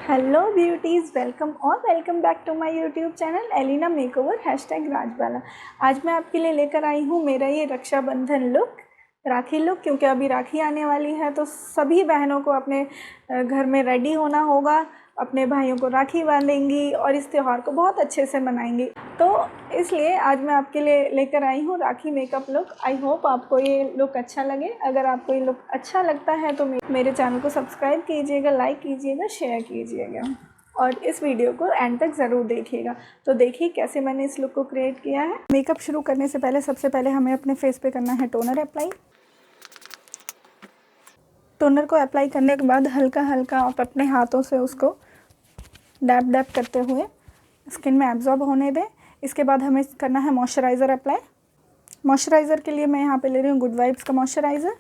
Hello beauties, welcome और welcome back to my YouTube channel Elina makeover #Rajbala. आज मैं आपके लिए लेकर आई हूँ मेरा ये रक्षाबंधन लुक, राखी लुक, क्योंकि अभी राखी आने वाली है तो सभी बहनों को अपने घर में रेडी होना होगा, अपने भाइयों को राखी बांधेंगी और इस त्यौहार को बहुत अच्छे से मनाएंगी। तो इसलिए आज मैं आपके लिए लेकर आई हूँ राखी मेकअप लुक। आई होप आपको ये लुक अच्छा लगे। अगर आपको ये लुक अच्छा लगता है तो मेरे चैनल को सब्सक्राइब कीजिएगा, लाइक कीजिएगा, शेयर कीजिएगा और इस वीडियो को एंड तक ज़रूर देखिएगा। तो देखिए कैसे मैंने इस लुक को क्रिएट किया है। मेकअप शुरू करने से पहले सबसे पहले हमें अपने फेस पे करना है टोनर अप्लाई। टोनर को अप्लाई करने के बाद हल्का हल्का आप अपने हाथों से उसको डैप डैप करते हुए स्किन में एब्जॉर्ब होने दें। इसके बाद हमें करना है मॉइस्चराइज़र अप्लाई। मॉइस्चराइज़र के लिए मैं यहाँ पे ले रही हूँ गुड वाइब्स का मॉइस्चराइज़र।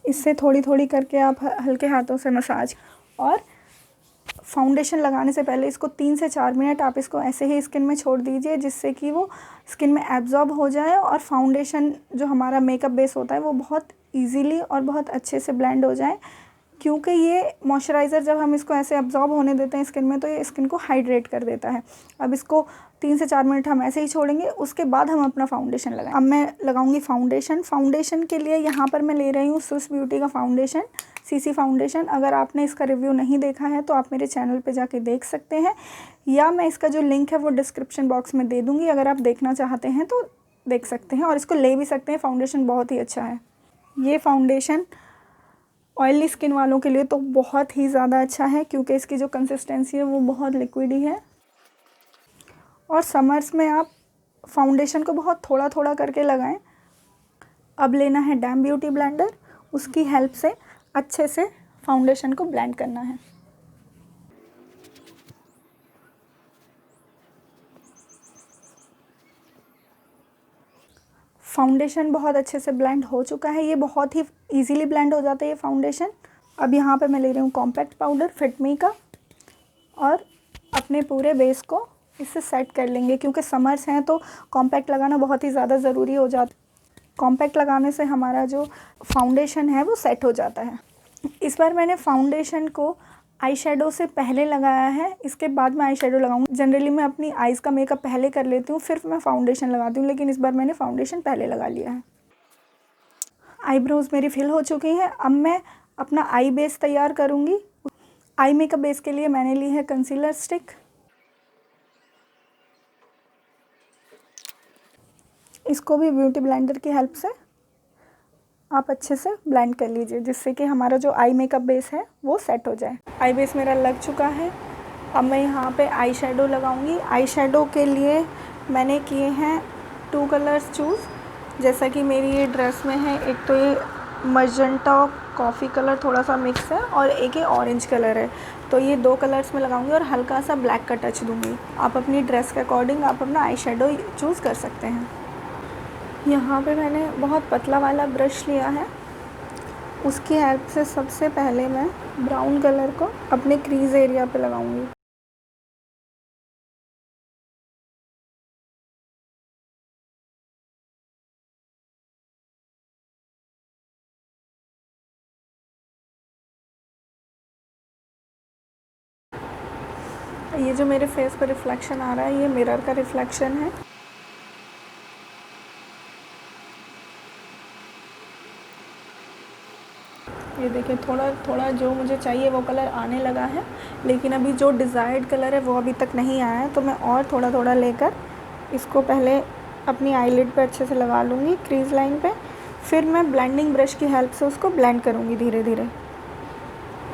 इससे थोड़ी थोड़ी करके आप हल्के हाथों से मसाज। और फाउंडेशन लगाने से पहले इसको 3 से 4 मिनट आप इसको ऐसे ही स्किन में छोड़ दीजिए, जिससे कि वो स्किन में एब्जॉर्ब हो जाए और फाउंडेशन जो हमारा मेकअप बेस होता है वो बहुत इजीली और बहुत अच्छे से ब्लेंड हो जाए। क्योंकि ये मॉइस्चराइज़र जब हम इसको ऐसे एब्जॉर्ब होने देते हैं स्किन में तो ये स्किन को हाइड्रेट कर देता है। अब इसको 3 से 4 मिनट हम ऐसे ही छोड़ेंगे, उसके बाद हम अपना फाउंडेशन लगाएं। अब मैं लगाऊंगी फाउंडेशन। फाउंडेशन के लिए यहाँ पर मैं ले रही हूँ स्विस ब्यूटी का फाउंडेशन, सीसी फाउंडेशन। अगर आपने इसका रिव्यू नहीं देखा है तो आप मेरे चैनल पे जाके देख सकते हैं, या मैं इसका जो लिंक है वो डिस्क्रिप्शन बॉक्स में दे दूँगी। अगर आप देखना चाहते हैं तो देख सकते हैं और इसको ले भी सकते हैं। फाउंडेशन बहुत ही अच्छा है। ये फाउंडेशन ऑयली स्किन वालों के लिए तो बहुत ही ज़्यादा अच्छा है, क्योंकि इसकी जो कंसिस्टेंसी है वो बहुत लिक्विडी है। और समर्स में आप फाउंडेशन को बहुत थोड़ा थोड़ा करके लगाएं। अब लेना है डैम ब्यूटी ब्लेंडर, उसकी हेल्प से अच्छे से फाउंडेशन को ब्लेंड करना है। फाउंडेशन बहुत अच्छे से ब्लेंड हो चुका है। ये बहुत ही इजीली ब्लेंड हो जाता है ये फाउंडेशन। अब यहाँ पे मैं ले रही हूँ कॉम्पैक्ट पाउडर फिटमी का और अपने पूरे बेस को इससे सेट कर लेंगे, क्योंकि समर्स हैं तो कॉम्पैक्ट लगाना बहुत ही ज़्यादा ज़रूरी हो जाता है। कॉम्पैक्ट लगाने से हमारा जो फाउंडेशन है वो सेट हो जाता है। इस बार मैंने फाउंडेशन को आई शेडो से पहले लगाया है, इसके बाद मैं आई शेडो लगाऊंगी। जनरली मैं अपनी आइज़ का मेकअप पहले कर लेती हूँ, फिर मैं फाउंडेशन लगाती हूँ, लेकिन इस बार मैंने फाउंडेशन पहले लगा लिया है। आईब्रोज़ मेरी फिल हो चुकी हैं। अब मैं अपना आई बेस तैयार करूँगी। आई मेकअप बेस के लिए मैंने ली है कंसीलर स्टिक। इसको भी ब्यूटी ब्लेंडर की हेल्प से आप अच्छे से ब्लेंड कर लीजिए, जिससे कि हमारा जो आई मेकअप बेस है वो सेट हो जाए। आई बेस मेरा लग चुका है। अब मैं यहाँ पे आई शेडो लगाऊंगी। आई शेडो के लिए मैंने किए हैं 2 कलर्स चूज़, जैसा कि मेरी ये ड्रेस में है। एक तो ये मजेंटा कॉफ़ी कलर थोड़ा सा मिक्स है और एक ये ऑरेंज कलर है। तो ये 2 कलर्स में लगाऊंगी और हल्का सा ब्लैक का टच दूँगी। आप अपनी ड्रेस के अकॉर्डिंग आप अपना आई शेडो चूज़ कर सकते हैं। यहाँ पे मैंने बहुत पतला वाला ब्रश लिया है, उसकी हेल्प से सबसे पहले मैं ब्राउन कलर को अपने क्रीज एरिया पे लगाऊंगी। ये जो मेरे फेस पर रिफ्लेक्शन आ रहा है ये मिरर का रिफ्लेक्शन है। ये देखिए थोड़ा थोड़ा जो मुझे चाहिए वो कलर आने लगा है, लेकिन अभी जो डिज़ायर्ड कलर है वो अभी तक नहीं आया है। तो मैं और थोड़ा थोड़ा लेकर इसको पहले अपनी आईलिड पे अच्छे से लगा लूँगी क्रीज लाइन पे, फिर मैं ब्लेंडिंग ब्रश की हेल्प से उसको ब्लेंड करूँगी धीरे धीरे।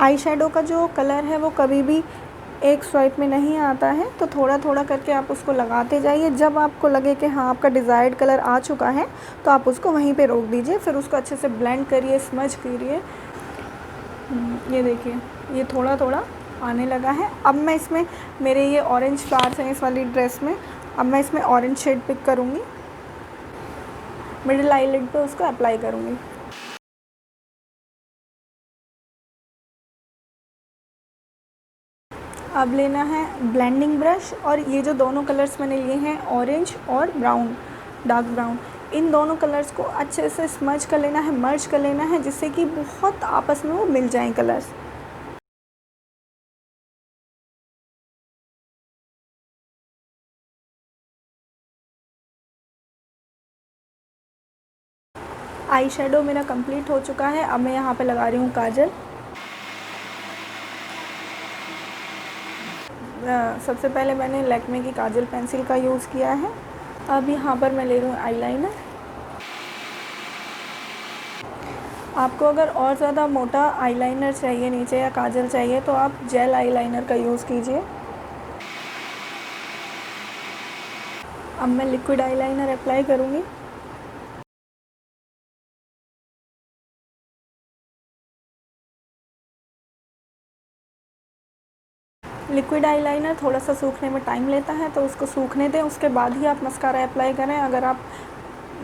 आई शेडो का जो कलर है वो कभी भी एक स्वाइप में नहीं आता है, तो थोड़ा थोड़ा करके आप उसको लगाते जाइए। जब आपको लगे कि हाँ आपका डिज़ायर्ड कलर आ चुका है तो आप उसको वहीं पे रोक दीजिए, फिर उसको अच्छे से ब्लेंड करिए, स्मज करिए। ये देखिए ये थोड़ा थोड़ा आने लगा है। अब मैं इसमें मेरे ये ऑरेंज फ्लावर्स हैं इस वाली ड्रेस में, अब मैं इसमें ऑरेंज शेड पिक करूँगी, मिडिल आईलिड पे उसको अप्लाई करूँगी। अब लेना है ब्लेंडिंग ब्रश और ये जो दोनों कलर्स मैंने लिए हैं ऑरेंज और ब्राउन, डार्क ब्राउन, इन दोनों कलर्स को अच्छे से स्मज कर लेना है, मर्ज कर लेना है, जिससे कि बहुत आपस में वो मिल जाएं कलर्स। आई शेडो मेरा कंप्लीट हो चुका है। अब मैं यहाँ पे लगा रही हूँ काजल। सबसे पहले मैंने लैक्मे की काजल पेंसिल का यूज़ किया है। अब यहाँ पर मैं ले रही हूँ आईलाइनर। आपको अगर और ज़्यादा मोटा आईलाइनर चाहिए नीचे या काजल चाहिए तो आप जेल आईलाइनर का यूज़ कीजिए। अब मैं लिक्विड आईलाइनर अप्लाई करूँगी। लिक्विड आईलाइनर थोड़ा सा सूखने में टाइम लेता है, तो उसको सूखने दें, उसके बाद ही आप मस्कारा अप्लाई करें। अगर आप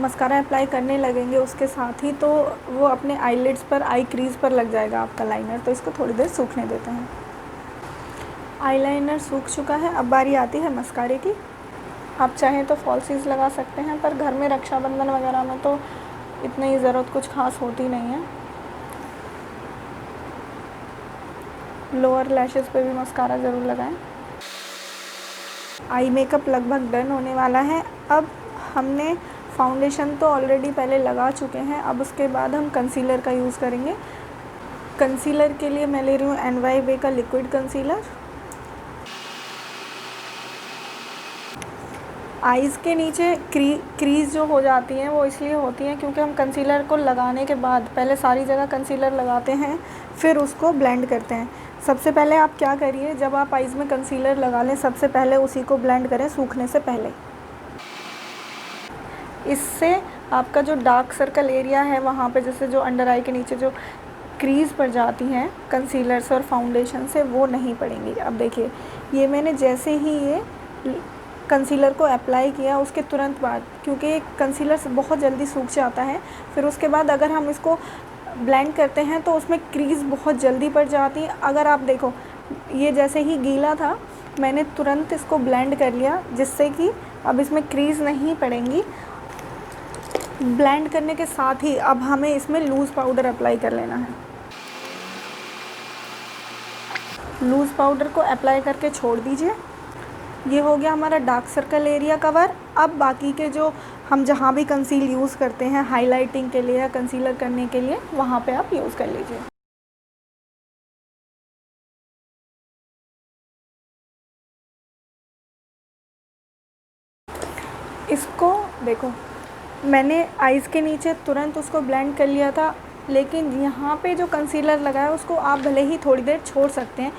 मस्कारा अप्लाई करने लगेंगे उसके साथ ही तो वो अपने आईलिड्स पर, आई क्रीज़ पर लग जाएगा आपका लाइनर, तो इसको थोड़ी देर सूखने देते हैं। आईलाइनर सूख चुका है। अब बारी आती है मस्कारे की। आप चाहें तो फॉल्सीज लगा सकते हैं, पर घर में रक्षाबंधन वगैरह में तो इतनी ज़रूरत कुछ खास होती नहीं है। लोअर लैशेज़ पे भी मस्कारा ज़रूर लगाएं। आई मेकअप लगभग डन होने वाला है। अब हमने फाउंडेशन तो ऑलरेडी पहले लगा चुके हैं, अब उसके बाद हम कंसीलर का यूज़ करेंगे। कंसीलर के लिए मैं ले रही हूँ NYB का लिक्विड कंसीलर। आइज़ के नीचे क्रीज़ जो हो जाती हैं वो इसलिए होती हैं क्योंकि हम कंसीलर को लगाने के बाद पहले सारी जगह कंसीलर लगाते हैं, फिर उसको ब्लेंड करते हैं। सबसे पहले आप क्या करिए, जब आप आइज़ में कंसीलर लगा लें सबसे पहले उसी को ब्लेंड करें सूखने से पहले। इससे आपका जो डार्क सर्कल एरिया है वहाँ पे, जैसे जो अंडर आई के नीचे जो क्रीज़ पड़ जाती हैं कंसीलर से और फाउंडेशन से, वो नहीं पड़ेंगी। अब देखिए, ये मैंने जैसे ही ये कंसीलर को अप्लाई किया उसके तुरंत बाद, क्योंकि कंसीलर बहुत जल्दी सूख जाता है, फिर उसके बाद अगर हम इसको ब्लेंड करते हैं तो उसमें क्रीज़ बहुत जल्दी पड़ जाती है। अगर आप देखो, ये जैसे ही गीला था मैंने तुरंत इसको ब्लेंड कर लिया, जिससे कि अब इसमें क्रीज़ नहीं पड़ेंगी। ब्लेंड करने के साथ ही अब हमें इसमें लूज़ पाउडर अप्लाई कर लेना है। लूज़ पाउडर को अप्लाई करके छोड़ दीजिए। ये हो गया हमारा डार्क सर्कल एरिया कवर। अब बाकी के जो हम जहाँ भी कंसील यूज़ करते हैं हाइलाइटिंग के लिए या कंसीलर करने के लिए, वहाँ पे आप यूज़ कर लीजिए। इसको देखो, मैंने आइज़ के नीचे तुरंत उसको ब्लेंड कर लिया था, लेकिन यहाँ पे जो कंसीलर लगाया उसको आप भले ही थोड़ी देर छोड़ सकते हैं।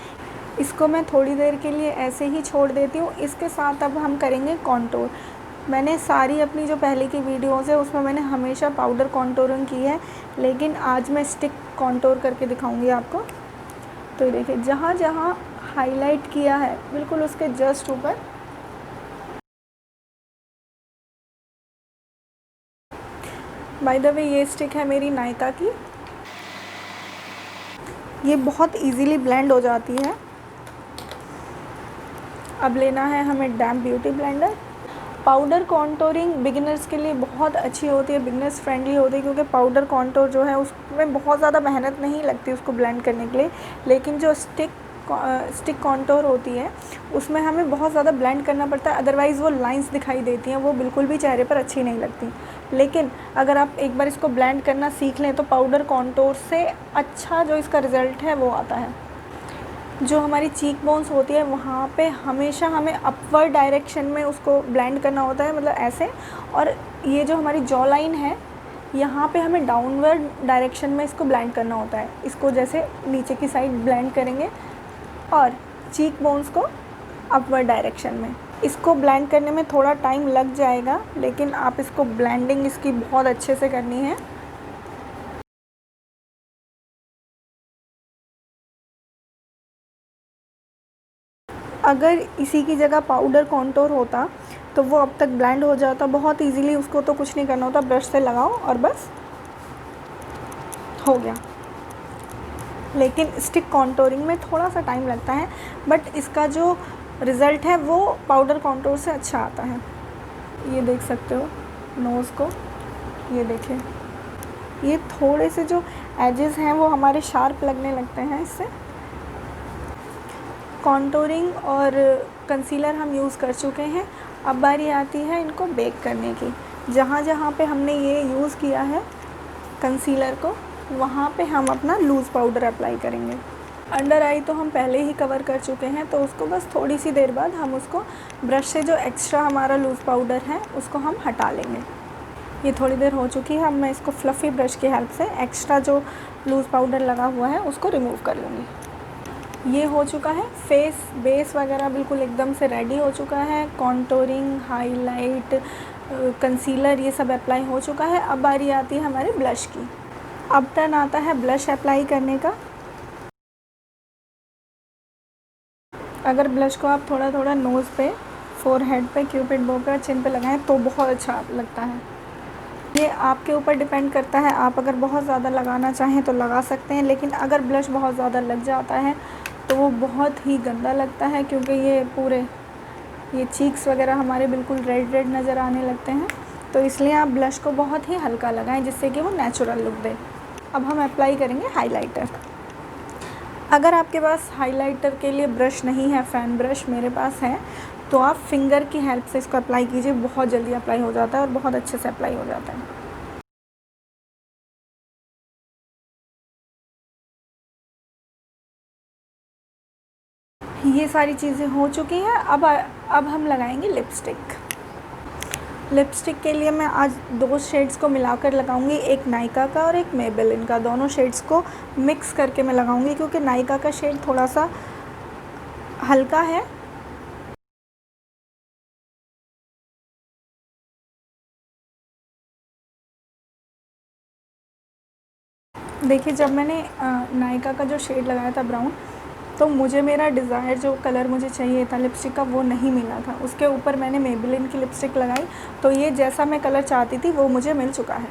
इसको मैं थोड़ी देर के लिए ऐसे ही छोड़ देती हूँ। इसके साथ अब हम करेंगे कॉन्टूर। मैंने सारी अपनी जो पहले की वीडियोज़ है उसमें मैंने हमेशा पाउडर कॉन्टूरिंग की है, लेकिन आज मैं स्टिक कॉन्टूर करके दिखाऊंगी आपको। तो देखिए, जहाँ जहाँ हाईलाइट किया है बिल्कुल उसके जस्ट ऊपर बाय द वे ये स्टिक है मेरी नायका की। ये बहुत इजीली ब्लेंड हो जाती है। अब लेना है हमें डैम्प beauty blender. Powder contouring beginners के लिए बहुत अच्छी होती है, बिगिनर्स फ्रेंडली होती है, क्योंकि पाउडर कॉन्टोर जो है उसमें बहुत ज़्यादा मेहनत नहीं लगती उसको ब्लेंड करने के लिए। लेकिन जो स्टिक कॉन्टोर होती है उसमें हमें बहुत ज़्यादा ब्लेंड करना पड़ता है, अदरवाइज़ वो लाइंस दिखाई देती हैं, वो बिल्कुल भी चेहरे पर अच्छी नहीं लगती। लेकिन अगर आप एक बार इसको ब्लेंड करना सीख लें तो पाउडर कॉन्टोर से अच्छा जो इसका रिज़ल्ट है वो आता है। जो हमारी चीक बोन्स होती है वहाँ पे हमेशा हमें अपवर्ड डायरेक्शन में उसको ब्लेंड करना होता है, मतलब ऐसे। और ये जो हमारी जॉ लाइन है यहाँ पे हमें डाउनवर्ड डायरेक्शन में इसको ब्लेंड करना होता है। इसको जैसे नीचे की साइड ब्लेंड करेंगे और चीक बोन्स को अपवर्ड डायरेक्शन में। इसको ब्लेंड करने में थोड़ा टाइम लग जाएगा, लेकिन आप इसको ब्लेंडिंग इसकी बहुत अच्छे से करनी है। अगर इसी की जगह पाउडर कॉन्टोर होता तो वो अब तक ब्लेंड हो जाता बहुत इजीली। उसको तो कुछ नहीं करना होता, ब्रश से लगाओ और बस हो गया। लेकिन स्टिक कॉन्टोरिंग में थोड़ा सा टाइम लगता है, बट इसका जो रिज़ल्ट है वो पाउडर कॉन्टोर से अच्छा आता है। ये देख सकते हो नोज़ को, ये देखिए, ये थोड़े से जो एजेस हैं वो हमारे शार्प लगने लगते हैं इससे। कॉन्टोरिंग और कंसीलर हम यूज़ कर चुके हैं। अब बारी आती है इनको बेक करने की। जहाँ जहाँ पे हमने ये यूज़ किया है कंसीलर को, वहाँ पे हम अपना लूज़ पाउडर अप्लाई करेंगे। अंडर आई तो हम पहले ही कवर कर चुके हैं, तो उसको बस थोड़ी सी देर बाद हम उसको ब्रश से जो एक्स्ट्रा हमारा लूज़ पाउडर है उसको हम हटा लेंगे। ये थोड़ी देर हो चुकी है, अब मैं इसको फ्लफ़ी ब्रश की हेल्प से एक्स्ट्रा जो लूज़ पाउडर लगा हुआ है उसको रिमूव कर लूँगी। ये हो चुका है, फेस बेस वगैरह बिल्कुल एकदम से रेडी हो चुका है। कॉन्टोरिंग, हाईलाइट, कंसीलर ये सब अप्लाई हो चुका है। अब बारी आती है हमारे ब्लश की। अब टर्न आता है ब्लश अप्लाई करने का। अगर ब्लश को आप थोड़ा थोड़ा नोज़ पे, फोरहेड पे, क्यूपिड बो पे, चिन पे लगाएं तो बहुत अच्छा लगता है। ये आपके ऊपर डिपेंड करता है, आप अगर बहुत ज़्यादा लगाना चाहें तो लगा सकते हैं, लेकिन अगर ब्लश बहुत ज़्यादा लग जाता है तो वो बहुत ही गंदा लगता है, क्योंकि ये चीक्स वगैरह हमारे बिल्कुल रेड रेड नज़र आने लगते हैं। तो इसलिए आप ब्लश को बहुत ही हल्का लगाएं, जिससे कि वो नेचुरल लुक दे। अब हम अप्लाई करेंगे हाइलाइटर। अगर आपके पास हाइलाइटर के लिए ब्रश नहीं है, फ़ैन ब्रश मेरे पास है, तो आप फिंगर की हेल्प से इसको अप्लाई कीजिए। बहुत जल्दी अप्लाई हो जाता है और बहुत अच्छे से अप्लाई हो जाता है। ये सारी चीज़ें हो चुकी हैं। अब हम लगाएंगे लिपस्टिक। लिपस्टिक के लिए मैं आज 2 शेड्स को मिलाकर लगाऊंगी, एक नायका का और एक मेबेलिन का। दोनों शेड्स को मिक्स करके मैं लगाऊंगी, क्योंकि नायका का शेड थोड़ा सा हल्का है। देखिए, जब मैंने नायका का जो शेड लगाया था ब्राउन, तो मुझे मेरा डिज़ायर जो कलर मुझे चाहिए था लिपस्टिक का वो नहीं मिला था। उसके ऊपर मैंने मेबेलिन की लिपस्टिक लगाई, तो ये जैसा मैं कलर चाहती थी वो मुझे मिल चुका है।